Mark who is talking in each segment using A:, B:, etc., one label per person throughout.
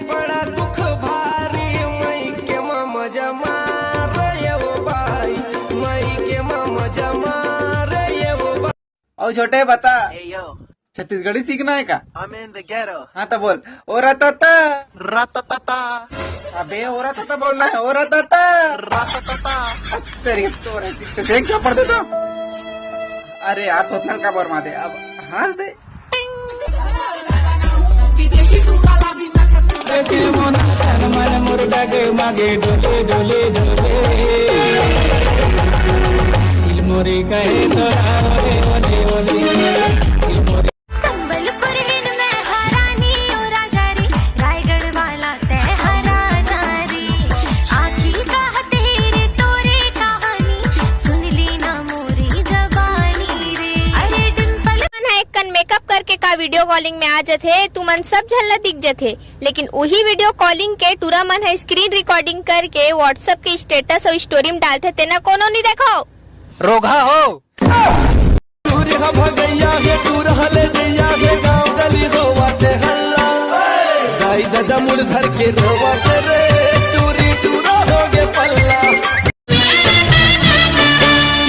A: बड़ा दुख भारी मई के मजा मार ये वो भाई मई के मजा मार ये वो भाई।
B: और छोटे बता
C: Hey yo,
B: छत्तीसगढ़ी सीखना है का?
C: I'm in the ghetto.
B: हाँ तो बोल ओ रतता।
C: Ratatata,
B: अबे ओ रतता बोलना है ओ रतता।
C: ratatata.
B: तेरी तो देख क्या पढ़ते तो। अरे यार थोतना का बरमा दे अब हाँ दे।
D: संबलपुर में हरानी ओ राजा रे रायगढ़ वाला ते हराना रे आखी का तेरे तोरे कहानी सुन ली ना मोरी जबानी रे। अरे डिंपल है कन मेकअप करके का वीडियो कॉलिंग में आ जाते तू मन सब झल्ला दिख जाते, लेकिन वही वीडियो कॉलिंग के टूरा मन है स्क्रीन रिकॉर्डिंग करके व्हाट्सएप के स्टेटस और स्टोरी में डालते तेना कोनो नहीं देखो
B: रोगा हो
A: भगैया है तू रहले जैया है गाँव गली होवाते हल्ला गाई दादा मुड़ धर के रोवाते रे टूरी टूरा हो गे पल्ला।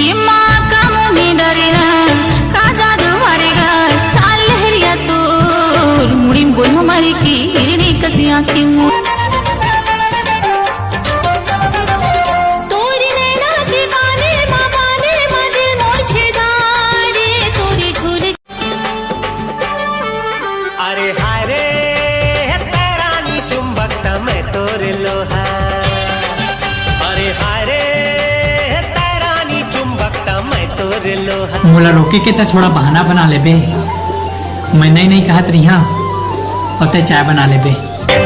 E: ये माँ का मुँह डरेगा का जादू मारेगा चाल लहरिया तो मुड़ी बोल हमारी की हिरनी कसी आँखें
A: अरे हाय रे तेरानी चुंबकता मैं तोरे लोहा। अरे हाय रे तेरानी चुंबकता मैं तोरे लोहा।
F: मोला रोके के तो थोड़ा बहाना बना ले बे, मैं नहीं कहत रही हाँ और ते चाय बना ले बे।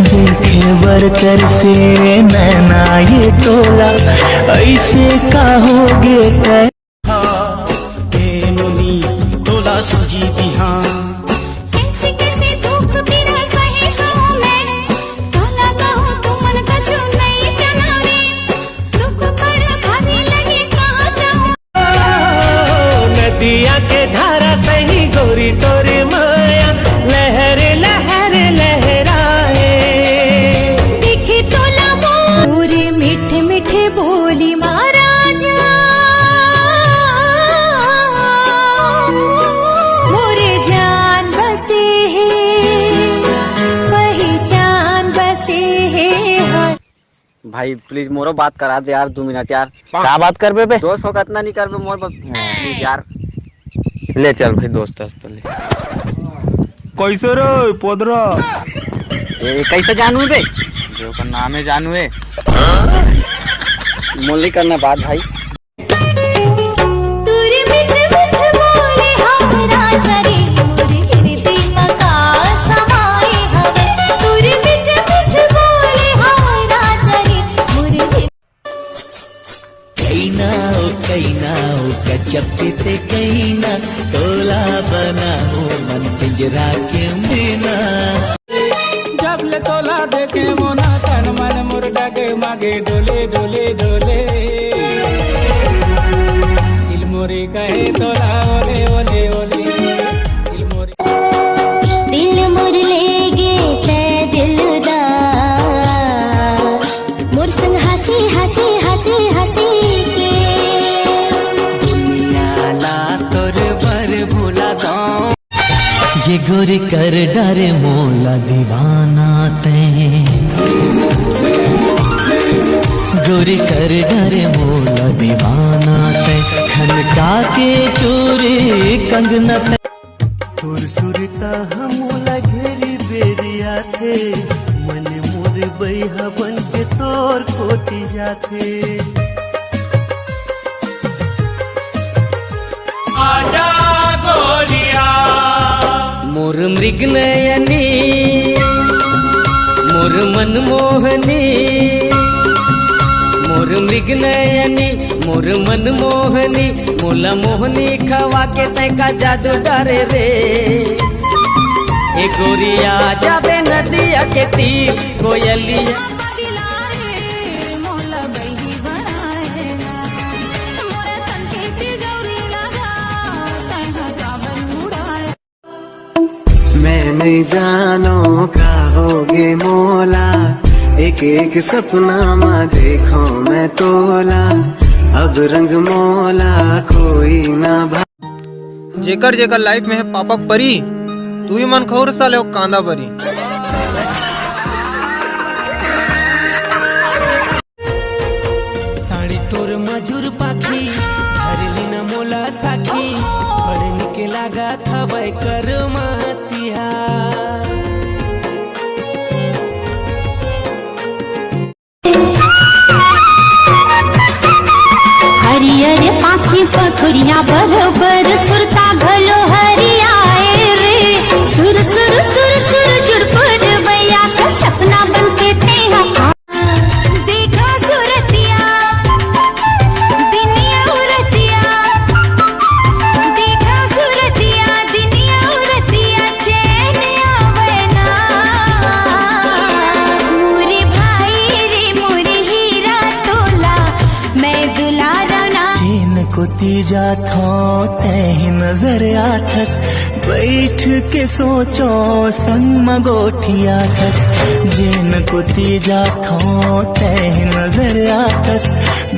G: देखे बरकर से नैना ये तोला ऐसे का होगे तय तोला सूजी बिहान
D: कैसे कैसे दुख बिना सहे हूँ मैं काला कहूँ तू मन कछु नहीं जनावे दुख बड़ा भारी लगे कहाँ जाऊँ।
A: नदिया के धारा सही गोरी तोरे माया लहर लहर लहराए
D: देखे तोला पूरे मीठे मीठे बोली महाराजा मोरे जान बसे है वही जान बसे है।
B: भाई प्लीज मोरो बात करा दे यार 2 मिनट यार। क्या बात कर बे दोस्त होगा इतना नहीं कर बे मोर प्लीज यार। ले चल भाई दोस्त तो ले। कैसे रे पोदरा कैसे जानू बे जो का नाम है जानू है मोली करना बात भाई।
D: तूरी मीठे मीठे बोले हाँ राजा रे मोरे हृदय मका समाए हवे तूरी मीठे मीठे बोले हाँ राजा रे मोरे
G: कैनाओ गजब ते कैना तोला बनाओ मन पिंजरा के बिना
F: जब ले तोला देखे मोना तन मन मुर्गा के मागे डोले डोले डोले दिल मोरे कहे तोला ओले ओले ओले दिल मोरे
D: दिल मुर ले गे ते दिलदार मोर संग हंसी हंसी हंसी हंसी के
G: दुनिया ला तोर बर भूला दो ये गोरी कर डरे मोला दीवाना ते गोरी कर डरे मोला दीवाना ते खनका के चोरी कंगना ते सुरसुरता हमोला घेरी बेरिया थे मन मोर बैहा बन के तोर खोती जाथे
A: आजा गोरिया
B: मोर मृग नयनी मोर मनमोहनी मोर मृग नयनी मोर मनमोहनी मोला मोहनी खवा के तैका जादू डरे रे ए गोरिया जाबे नदिया के तीर कोयलिया
G: मैं नहीं जानो का होगे मोला एक एक सपना माँ देखो मैं तोला, अब रंग मोला कोई ना भा।
H: जेकर जेकर लाइफ में है पापक परी, तू ही मन खौर साले कांदा बरी।
G: साड़ी तोर मजूर पाखी हरली न मोला साखी, पढ़ने के लागा था वै कर मातिया।
E: हरियर पाखी पखुरिया बरोबर सुरता घलो हरियाए रे, सुर सुर सुर सुर जुड़पुर बैया का सपना बनके तेहा देखा सुरतिया दुनिया उरतिया, देखा सुरतिया दुनिया उरतिया चैन आवे ना। मोरे भाई रे मोरे हीरा तोला मैं दुलारा ना।
G: चैन को तीजा थो तह नजर आथस, बैठ के सोचो संग मगोठिया थस। जैन को तीजा थो तह नजर आथस,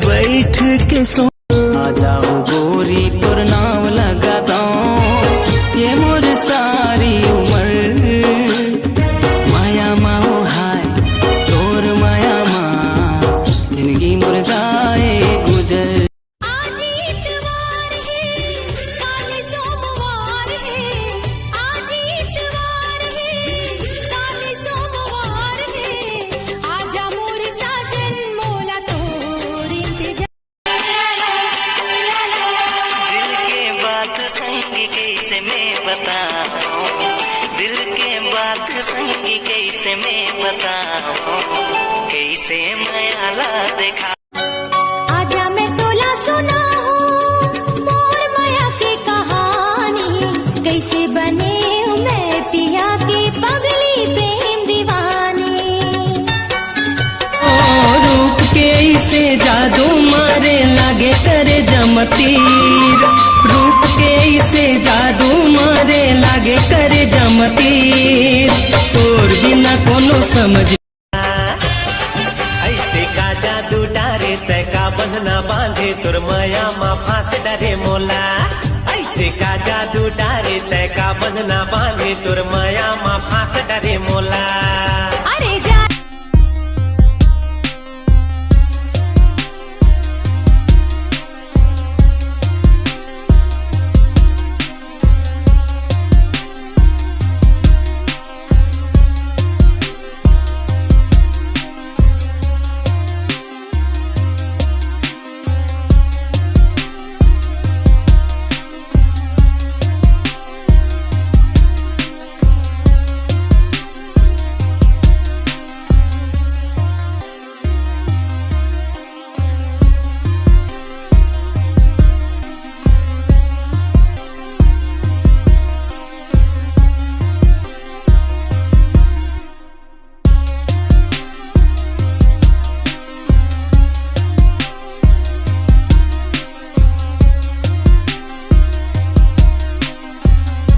G: बैठ के सो। आ जाओ गोरी तोर नाम लगा दो, ये मोर सारी उम्र माया माओ हाय तोर माया माँ, जिंदगी मोर जाए गुजर।
E: आज इतवार है काल सोमवार है, आज इतवार है काल सोमवार है, आजा मोर साजन मोला तोर इंतजार।
G: दिल के बात संग कैसे मैं बताऊं, दिल के बात संग कैसे मैं बताऊं, कैसे मैं आला देखा।
E: आजा मैं तोला सुना हूँ मोर माया की कहानी, कैसे बने हूँ मैं पिया की पगली प्रेम दीवानी।
G: रूप के इसे जादू मारे लागे करे जमतीर, रूप के इसे जादू मारे लागे करे जमतीर, तोर बिना कोनो समझ। ऐसे का जादू डारे तय का बंधना बांधे, तोर माया माँ फांस डरे मोला। ऐसे का जादू डारे तय का बंधना बांधे, तोर माया